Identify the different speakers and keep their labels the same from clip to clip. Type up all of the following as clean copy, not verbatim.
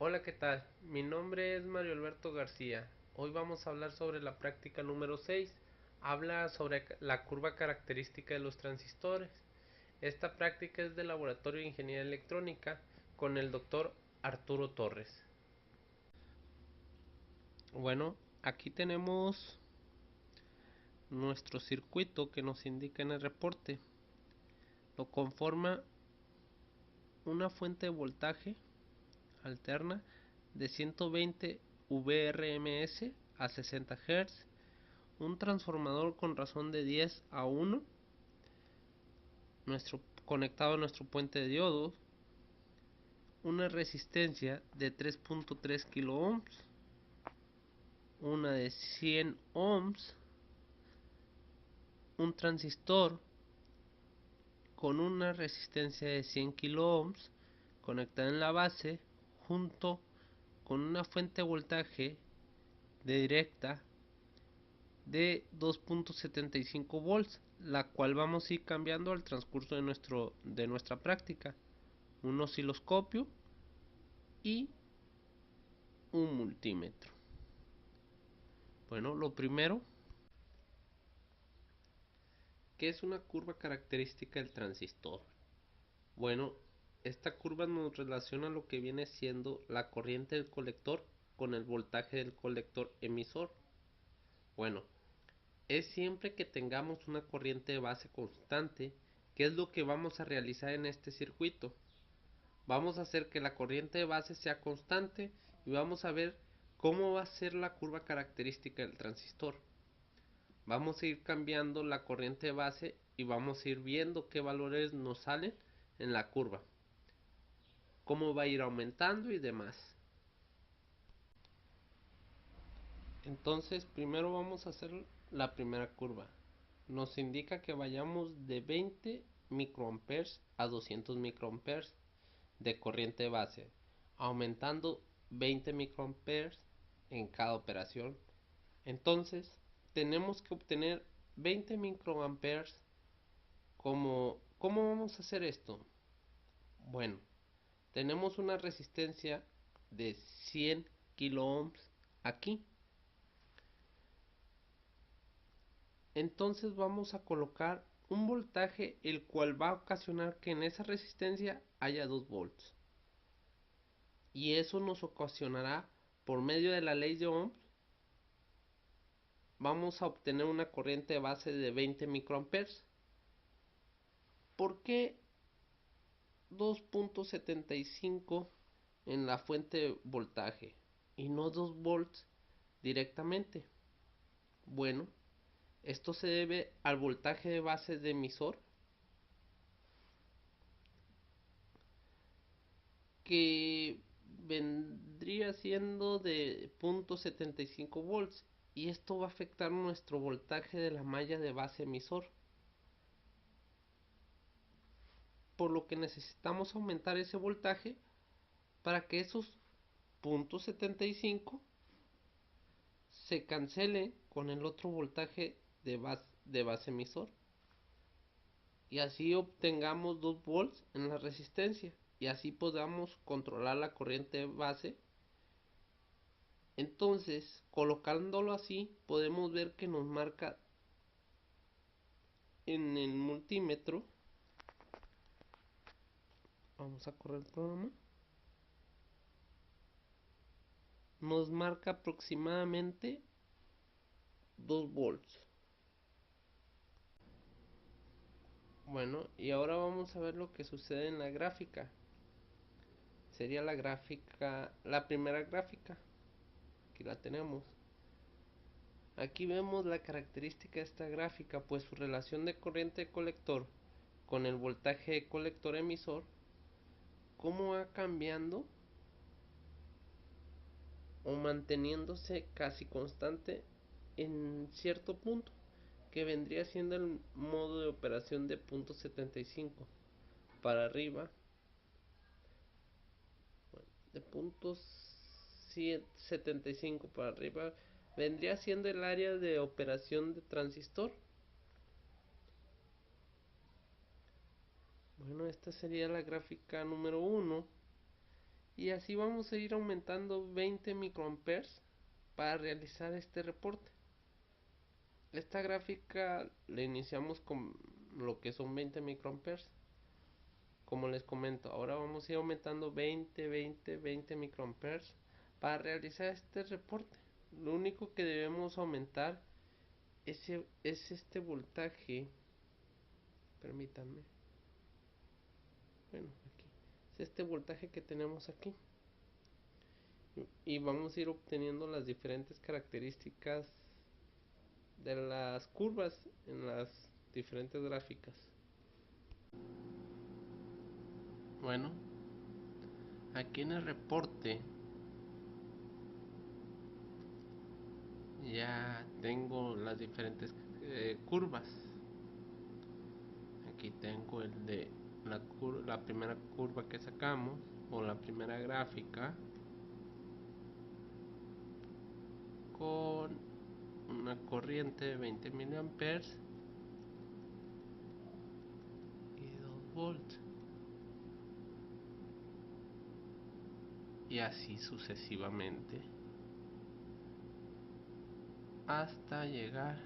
Speaker 1: Hola, ¿qué tal? Mi nombre es Mario Alberto García. Hoy vamos a hablar sobre la práctica número 6. Habla sobre la curva característica de los transistores. Esta práctica es del Laboratorio de Ingeniería Electrónica con el doctor Arturo Torres. Bueno, aquí tenemos nuestro circuito que nos indica en el reporte. Lo conforma una fuente de voltaje alterna de 120 VRMS a 60 Hz, un transformador con razón de 10 a 1, conectado a nuestro puente de diodos, una resistencia de 3.3 kilo ohms, una de 100 ohms, un transistor con una resistencia de 100 kilo ohms conectada en la base junto con una fuente de voltaje de directa de 2.75 volts, la cual vamos a ir cambiando al transcurso de nuestra práctica. Un osciloscopio y un multímetro. Bueno, lo primero, ¿qué es una curva característica del transistor? Bueno, esta curva nos relaciona lo que viene siendo la corriente del colector con el voltaje del colector emisor. Bueno, es siempre que tengamos una corriente de base constante, que es lo que vamos a realizar en este circuito. Vamos a hacer que la corriente de base sea constante y vamos a ver cómo va a ser la curva característica del transistor. Vamos a ir cambiando la corriente de base y vamos a ir viendo qué valores nos salen en la curva, cómo va a ir aumentando y demás. Entonces primero vamos a hacer la primera curva. Nos indica que vayamos de 20 microamperes a 200 microamperes de corriente base, aumentando 20 microamperes en cada operación. Entonces tenemos que obtener 20 microamperes. ¿Cómo vamos a hacer esto? Bueno, tenemos una resistencia de 100 kilo ohms aquí. Entonces vamos a colocar un voltaje el cual va a ocasionar que en esa resistencia haya 2 volts. Y eso nos ocasionará, por medio de la ley de Ohm, vamos a obtener una corriente base de 20 microamperes. ¿Por qué 2.75 en la fuente de voltaje y no 2 volts directamente? Bueno, esto se debe al voltaje de base de emisor, que vendría siendo de 0.75 volts, y esto va a afectar nuestro voltaje de la malla de base emisor, por lo que necesitamos aumentar ese voltaje para que esos 0.75 se cancele con el otro voltaje de base emisor, y así obtengamos 2 volts en la resistencia y así podamos controlar la corriente base. Entonces, colocándolo así, podemos ver que nos marca en el multímetro. Vamos a correr el programa. Nos marca aproximadamente 2 volts. Bueno, y ahora vamos a ver lo que sucede en la gráfica. Sería la gráfica, la primera gráfica. Aquí la tenemos. Aquí vemos la característica de esta gráfica, pues su relación de corriente de colector con el voltaje de colector emisor, cómo va cambiando o manteniéndose casi constante en cierto punto, que vendría siendo el modo de operación de punto 75 para arriba. Bueno, de punto 75 para arriba vendría siendo el área de operación de transistor. Bueno, esta sería la gráfica número 1, Y así vamos a ir aumentando 20 microamperes para realizar este reporte. Esta gráfica la iniciamos con lo que son 20 microamperes. Como les comento, ahora vamos a ir aumentando 20 microamperes para realizar este reporte. Lo único que debemos aumentar es este voltaje. Permítanme. Bueno, aquí. Es este voltaje que tenemos aquí. Y vamos a ir obteniendo las diferentes características de las curvas en las diferentes gráficas. Bueno, aquí en el reporte ya tengo las diferentes curvas. Aquí tengo el de la primera curva que sacamos, o la primera gráfica, con una corriente de 20 miliamperes y 2 volts, y así sucesivamente hasta llegar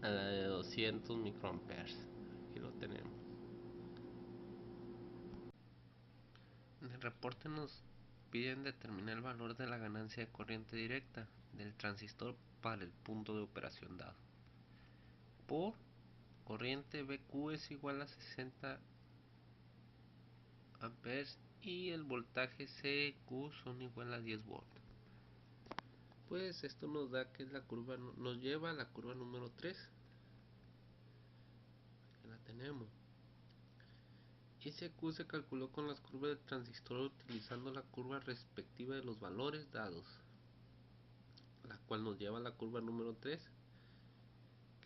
Speaker 1: a la de 200 microamperes. Aquí lo tenemos. En el reporte nos piden determinar el valor de la ganancia de corriente directa del transistor para el punto de operación dado. Por corriente BQ es igual a 60 amperes y el voltaje CQ son igual a 10 volts. Pues esto nos da que la curva nos lleva a la curva número 3. Que la tenemos. SQ se calculó con las curvas del transistor utilizando la curva respectiva de los valores dados, la cual nos lleva a la curva número 3,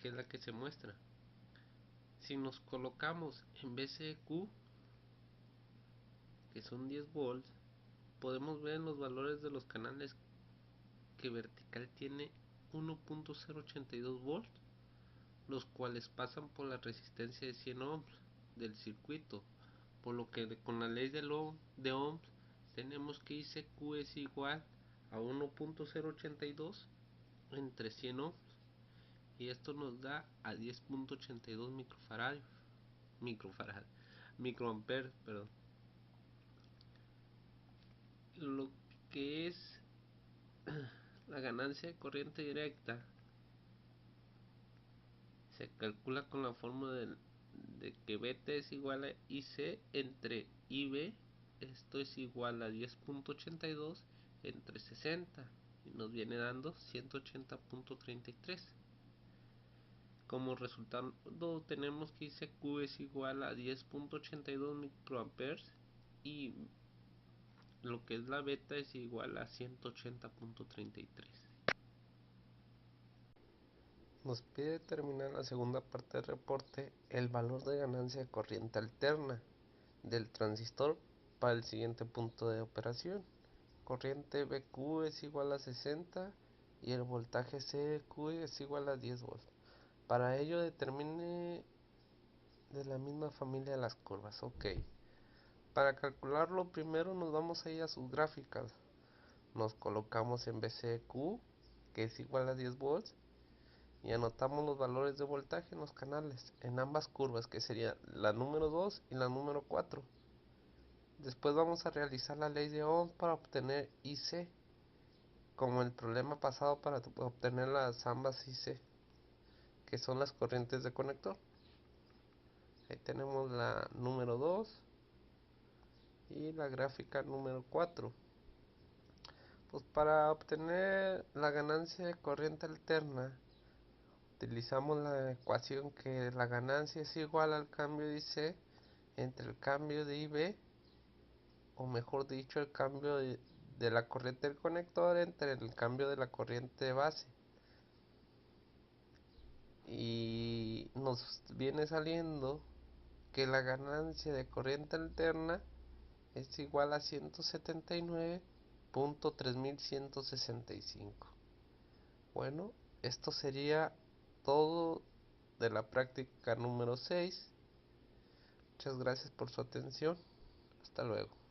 Speaker 1: que es la que se muestra. Si nos colocamos en BCQ, que son 10 volts, podemos ver en los valores de los canales que vertical tiene 1.082 volts, los cuales pasan por la resistencia de 100 ohms del circuito, por lo que con la ley de ohms tenemos que ICQ es igual a 1.082 entre 100 ohms, y esto nos da a 10.82 microamperes, perdón. Lo que es la ganancia de corriente directa se calcula con la fórmula de que beta es igual a IC entre IB. Esto es igual a 10.82 entre 60 y nos viene dando 180.33. Como resultado tenemos que ICQ es igual a 10.82 microamperes y lo que es la beta es igual a 180.33. Nos pide determinar en la segunda parte del reporte el valor de ganancia de corriente alterna del transistor para el siguiente punto de operación. Corriente BQ es igual a 60 y el voltaje CQ es igual a 10 volts. Para ello determine de la misma familia las curvas. Ok. Para calcularlo primero nos vamos a ir a sus gráficas. Nos colocamos en BCQ, que es igual a 10 volts, y anotamos los valores de voltaje en los canales, en ambas curvas, que sería la número 2 y la número 4. Después vamos a realizar la ley de Ohm para obtener IC, como el problema pasado para obtener las ambas IC, que son las corrientes de conector. Ahí tenemos la número 2 y la gráfica número 4. Pues para obtener la ganancia de corriente alterna, utilizamos la ecuación que la ganancia es igual al cambio de IC entre el cambio de IB, o mejor dicho, el cambio de la corriente del conector entre el cambio de la corriente de base. Y nos viene saliendo que la ganancia de corriente alterna es igual a 179.3165. Bueno, esto sería todo de la práctica número 6. Muchas gracias por su atención. Hasta luego.